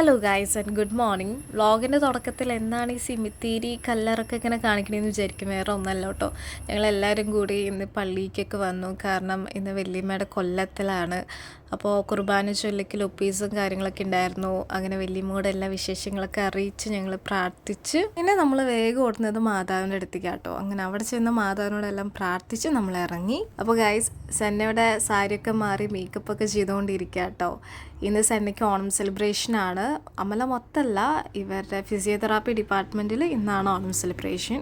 Hello guys and good morning. വ്ളോഗിൻ്റെ തുടക്കത്തിൽ എന്താണ് ഈ സിമിത്തേരി കല്ലറൊക്കെ ഇങ്ങനെ കാണിക്കണമെന്ന് വിചാരിക്കും. വേറെ ഒന്നല്ല കേട്ടോ, ഞങ്ങളെല്ലാവരും കൂടി ഇന്ന് പള്ളിക്കൊക്കെ വന്നു. കാരണം ഇന്ന് വല്യമ്മയുടെ കൊല്ലത്തിലാണ്. അപ്പോൾ കുർബാന ചൊല്ലിക്കൽ ഒപ്പീസും കാര്യങ്ങളൊക്കെ ഉണ്ടായിരുന്നു. അങ്ങനെ വല്യമ്മയോട് എല്ലാ വിശേഷങ്ങളൊക്കെ അറിയിച്ച് ഞങ്ങൾ പ്രാർത്ഥിച്ച് പിന്നെ നമ്മൾ വേഗം ഓടുന്നത് മാതാവിൻ്റെ അടുത്തേക്ക് കേട്ടോ. അങ്ങനെ അവിടെ ചെന്ന് മാതാവിനോടെല്ലാം പ്രാർത്ഥിച്ച് നമ്മൾ ഇറങ്ങി. അപ്പോൾ ഗൈസ്, സെന്നയുടെ സാരിയൊക്കെ മാറി മേക്കപ്പൊക്കെ ചെയ്തുകൊണ്ടിരിക്കുക കേട്ടോ. ഇന്ന് സെന്നയ്ക്ക് ഓണം സെലിബ്രേഷനാണ്. അമല മൊത്തമല്ല, ഇവരുടെ ഫിസിയോതെറാപ്പി ഡിപ്പാർട്ട്മെൻറ്റിൽ ഇന്നാണ് Onam celebration.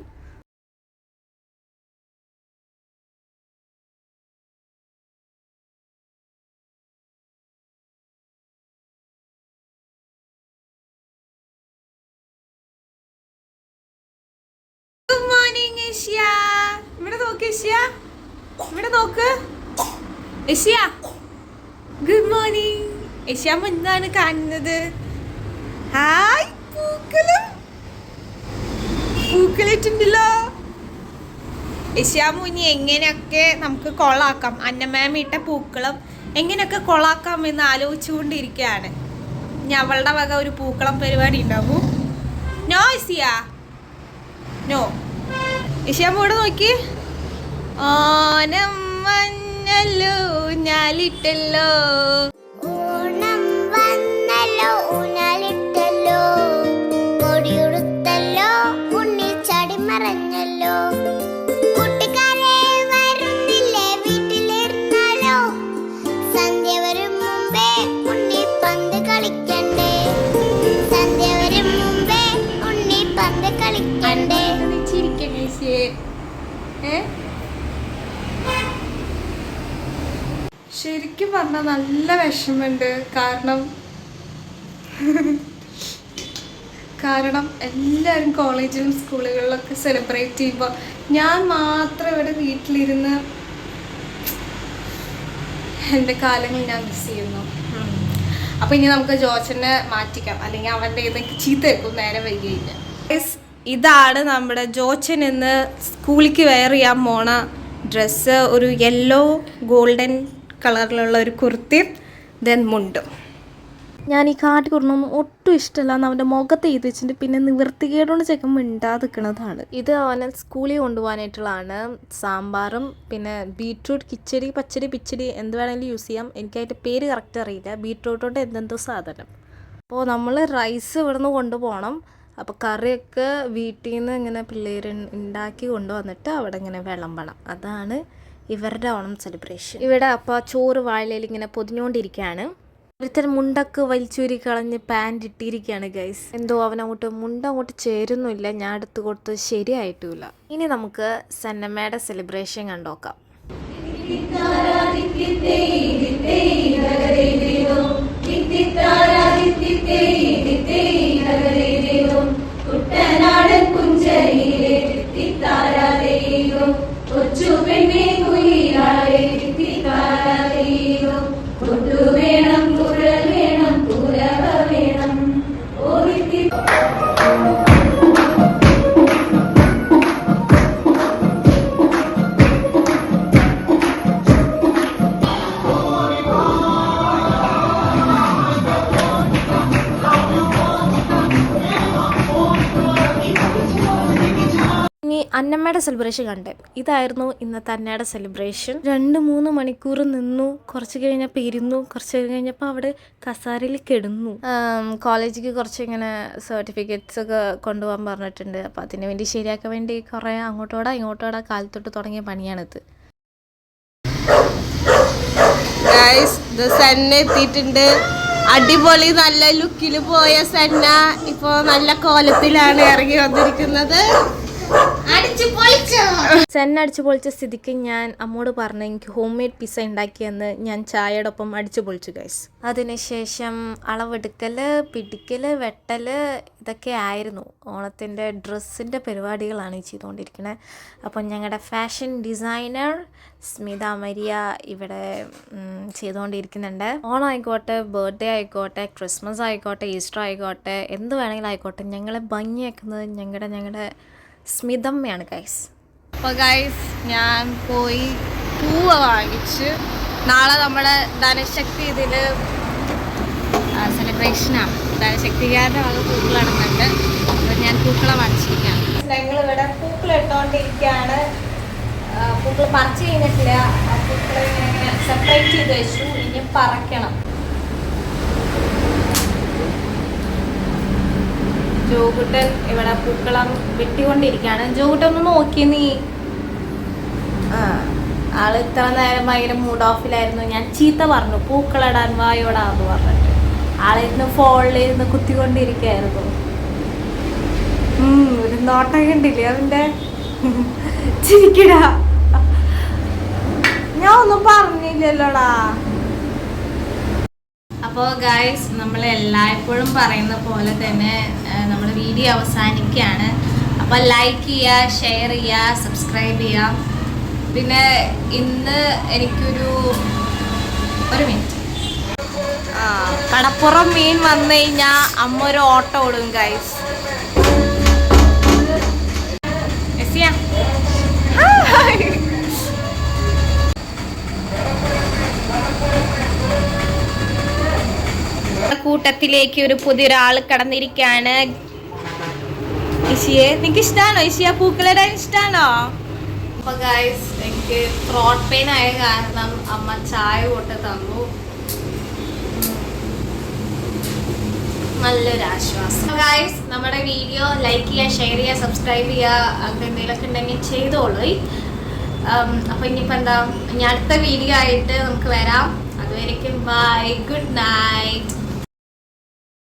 Good morning Asia. ഇവിടെ നോക്ക് ഏഷ്യ, ഇവിടെ നോക്ക് ഏഷ്യ. Good morning. ഏഷ്യാമ്മ എന്താണ് കാണുന്നത്? ഹായ്, പൂക്കളിട്ടുണ്ടല്ലോ. ഏഷ്യാമ്മ ഇനി എങ്ങനെയൊക്കെ നമുക്ക് കൊളാക്കാം, അന്നമ്മേമിട്ട പൂക്കളം എങ്ങനെയൊക്കെ കൊളാക്കാം എന്ന് ആലോചിച്ചുകൊണ്ടിരിക്കുകയാണ്. ഇനി അവളുടെ വക ഒരു പൂക്കളം പരിപാടി ഉണ്ടാവും. No Asia, no. ഏഷ്യാമ്മ ഇവിടെ നോക്കി. ഓണം വന്നല്ലോ ഞാലിട്ടല്ലോ, ഓണം വന്നല്ലോ ഊഞ്ഞാലിട്ടല്ലോ, കൊടിയുടുത്തല്ലോ ഉണ്ണി ചാടി മറഞ്ഞല്ലോ, കൂട്ടുകാരെ വരുന്നില്ലേ വീട്ടിലിരുന്നാലോ, സന്ധ്യ വരും മുമ്പേ ഉണ്ണി പന്ത് കളിക്കണ്ടേ, സന്ധ്യ വരും മുമ്പേ ഉണ്ണി പന്ത് കളിക്കണ്ടേ. ശരിക്കും പറഞ്ഞാൽ നല്ല വിഷമമുണ്ട്. കാരണം എല്ലാവരും കോളേജിലും സ്കൂളുകളിലൊക്കെ സെലിബ്രേറ്റ് ചെയ്യുമ്പോൾ ഞാൻ മാത്രം ഇവിടെ വീട്ടിലിരുന്ന് എൻ്റെ കാലങ്ങൾ ഞാൻ മിസ് ചെയ്യുന്നു. അപ്പോൾ ഇനി നമുക്ക് ജോച്ചനെ മാറ്റിക്കാം, അല്ലെങ്കിൽ അവൻ്റെ ഏതൊക്കെ ചീത്ത വെക്കും നേരെ വരികയില്ല. ഇതാണ് നമ്മുടെ ജോച്ചൻ ഇന്ന് സ്കൂളിലേക്ക് വെയർ ചെയ്യാൻ പോണ ഡ്രസ്സ്. ഒരു യെല്ലോ ഗോൾഡൻ കളറിലുള്ള ഒരു കുർത്തിയും ദെൻ മുണ്ടും. ഞാൻ ഈ കാട്ടിക്കുറൊന്നും ഒട്ടും ഇഷ്ടമല്ല. അവൻ്റെ മുഖത്ത് എഴുതി വെച്ചിട്ട് പിന്നെ നിവൃത്തികേടുകൊണ്ട് ചെക്കൻ മിണ്ടാതിരിക്കുന്നതാണ്. ഇത് അവനെ സ്കൂളിൽ കൊണ്ടുപോകാനായിട്ടുള്ളതാണ്. സാമ്പാറും പിന്നെ ബീട്രൂട്ട് കിച്ചടി, പച്ചടി, പിച്ചടി എന്ത് വേണമെങ്കിലും യൂസ് ചെയ്യാം. എനിക്കതിൻ്റെ പേര് കറക്റ്റ് അറിയില്ല. ബീട്രൂട്ട് കൊണ്ട് എന്തെന്തോ സാധനം. അപ്പോൾ നമ്മൾ റൈസ് ഇവിടുന്ന് കൊണ്ടുപോകണം. അപ്പോൾ കറിയൊക്കെ വീട്ടിൽ നിന്ന് ഇങ്ങനെ പിള്ളേർ ഉണ്ടാക്കി കൊണ്ടുവന്നിട്ട് അവിടെ ഇങ്ങനെ വിളമ്പണം. അതാണ് ഇവരുടെ ഓണം സെലിബ്രേഷൻ. ഇവിടെ അപ്പോൾ ചോറ് വാഴയിൽ ഇങ്ങനെ പൊതിഞ്ഞുകൊണ്ടിരിക്കുകയാണ്. ഒരുത്തരം മുണ്ടൊക്കെ വലിച്ചൂരി കളഞ്ഞ് പാൻറ് ഇട്ടിരിക്കുകയാണ് ഗൈസ്. എന്തോ അവനങ്ങോട്ട് മുണ്ടങ്ങോട്ട് ചേരുന്നില്ല. ഞാൻ എടുത്ത് കൊടുത്ത് ശരിയായിട്ടുമില്ല. ഇനി നമുക്ക് സന്നമ്മയുടെ സെലിബ്രേഷൻ കണ്ടോക്കാം. കുട്ടനാടൻ പുഞ്ചയിലെ കൊച്ചു പെണ്ണെ കുയിലാളെ കൊണ്ടു വേണം കുഴൽ വേണം കുരവ വേണം. അന്നമ്മയുടെ സെലിബ്രേഷൻ കണ്ടേ. ഇതായിരുന്നു ഇന്നത്തെ അന്നയുടെ സെലിബ്രേഷൻ. 2-3 മണിക്കൂർ നിന്നു. കുറച്ച് കഴിഞ്ഞപ്പോൾ ഇരുന്നു. കുറച്ച് കഴിഞ്ഞപ്പോൾ അവിടെ കസാരയിൽ കിടന്നു. കോളേജിലേക്ക് കുറച്ച് ഇങ്ങനെ സർട്ടിഫിക്കറ്റ്സ് ഒക്കെ കൊണ്ടുപോകാൻ പറഞ്ഞിട്ടുണ്ട്. അപ്പോൾ അതിന് വേണ്ടി ശരിയാക്കാൻ വേണ്ടി കുറേ അങ്ങോട്ടോടാ ഇങ്ങോട്ടോടാ കാലത്തൊട്ട് തുടങ്ങിയ പണിയാണിത്. സന്ന എത്തിയിട്ടുണ്ട്. അടിപൊളി നല്ല ലുക്കിൽ പോയ സന്ന ഇപ്പോൾ നല്ല കോലത്തിലാണ് ഇറങ്ങി വന്നിരിക്കുന്നത്. സെന്ന അടിച്ചു പൊളിച്ച സ്ഥിതിക്ക് ഞാൻ അമ്മോട് പറഞ്ഞു എനിക്ക് ഹോം മെയ്ഡ് പിസ്സ ഉണ്ടാക്കിയെന്ന്. ഞാൻ ചായയോടൊപ്പം അടിച്ചു പൊളിച്ചു ഗൈസ്. അതിനുശേഷം അളവെടുക്കല്, പിടിക്കല്, വെട്ടല് ഇതൊക്കെ ആയിരുന്നു. ഓണത്തിൻ്റെ ഡ്രസ്സിൻ്റെ പരിപാടികളാണ് ഈ ചെയ്തുകൊണ്ടിരിക്കുന്നത്. അപ്പം ഞങ്ങളുടെ ഫാഷൻ ഡിസൈനർ സ്മിത മരിയ ഇവിടെ ചെയ്തുകൊണ്ടിരിക്കുന്നുണ്ട്. ഓണം ആയിക്കോട്ടെ, ബർത്ത്ഡേ ആയിക്കോട്ടെ, ക്രിസ്മസ് ആയിക്കോട്ടെ, ഈസ്റ്റർ ആയിക്കോട്ടെ, എന്ത് വേണമെങ്കിലും ആയിക്കോട്ടെ, ഞങ്ങളെ ഭംഗിയാക്കുന്നത് ഞങ്ങളുടെ സ്മിതമ്മയാണ് ഗൈസ്. അപ്പോൾ ഗൈസ്, ഞാൻ പോയി പൂവ് വാങ്ങിച്ച് നാളെ നമ്മുടെ ധനശക്തി ഇതിൽ സെലിബ്രേഷനാണ്. എന്താണ് ശക്തികാരൻ്റെ വക പൂക്കൾ നടന്നുണ്ട്. അപ്പോൾ ഞാൻ പൂക്കളെ വാങ്ങിച്ചിരിക്കുകയാണ്. ഞങ്ങളിവിടെ പൂക്കൾ ഇട്ടുകൊണ്ടിരിക്കുകയാണ്. പൂക്കൾ പറിച്ച് കഴിഞ്ഞിട്ടില്ല. ആ പൂക്കളെ ഇങ്ങനെ സെപ്പറേറ്റ് ചെയ്ത് വെച്ചു. ഇനി പറിക്കണം. ജോകുട്ടൻ ഇവിടെ പൂക്കളം വെട്ടിക്കൊണ്ടിരിക്കുകയാണ്. ജോകുട്ടൻ ഒന്ന് നോക്കി നീ. ആള് ഇത്ര നേരം ഭയങ്കര മൂഡ് ഓഫിലായിരുന്നു. ഞാൻ ചീത്ത പറഞ്ഞു പൂക്കളിടാൻ വായോടാന്ന് പറഞ്ഞിട്ട്. ആളിരുന്ന് ഫോണിലിരുന്ന് കുത്തിക്കൊണ്ടിരിക്കുകയായിരുന്നു. ഒരു നോട്ടം കണ്ടില്ലേ അവൻ്റെ? ചിരിക്കടാ, ഞാൻ ഒന്നും പറഞ്ഞില്ലല്ലോടാ. അപ്പോൾ ഗൈസ്, നമ്മൾ എല്ലായ്പ്പോഴും പറയുന്ന പോലെ തന്നെ നമ്മൾ വീഡിയോ അവസാനിക്കുകയാണ്. അപ്പോൾ ലൈക്ക് ചെയ്യുക, ഷെയർ ചെയ്യുക, സബ്സ്ക്രൈബ് ചെയ്യുക. പിന്നെ ഇന്ന് എനിക്കൊരു മിനിറ്റ്, കടപ്പുറം മീൻ വന്നു കഴിഞ്ഞാൽ അമ്മ ഒരു ഓട്ടോ ഓടും ഗൈസ്. കൂട്ടത്തിലേക്ക് ഒരു പുതിയൊരാൾ കടന്നിരിക്കുകയാണ്. ഇഷിയെ, നിനക്ക് ഇഷ്ടമാണോ ഇഷിയ? പൂക്കളിടാൻ ഇഷ്ടമാണോ? അപ്പോൾ ഗൈസ്, എനിക്ക് ത്രോട്ട് പെയിൻ ആയ കാരണം അമ്മ ചായ കൊണ്ട് തന്നു. നല്ലൊരു ആശ്വാസം. ഗൈസ്, നമ്മുടെ വീഡിയോ ലൈക്ക് ചെയ്യുക, ഷെയർ ചെയ്യുക, സബ്സ്ക്രൈബ് ചെയ്യുക. അങ്ങനെ എന്തെങ്കിലുമൊക്കെ ഉണ്ടെങ്കിൽ ചെയ്തോളൂ. അപ്പോൾ ഇനിയിപ്പോൾ എന്താ, ഇനി അടുത്ത വീഡിയോ ആയിട്ട് നമുക്ക് വരാം. അതുവരെയ്ക്കും ബൈ, ഗുഡ് നൈറ്റ്.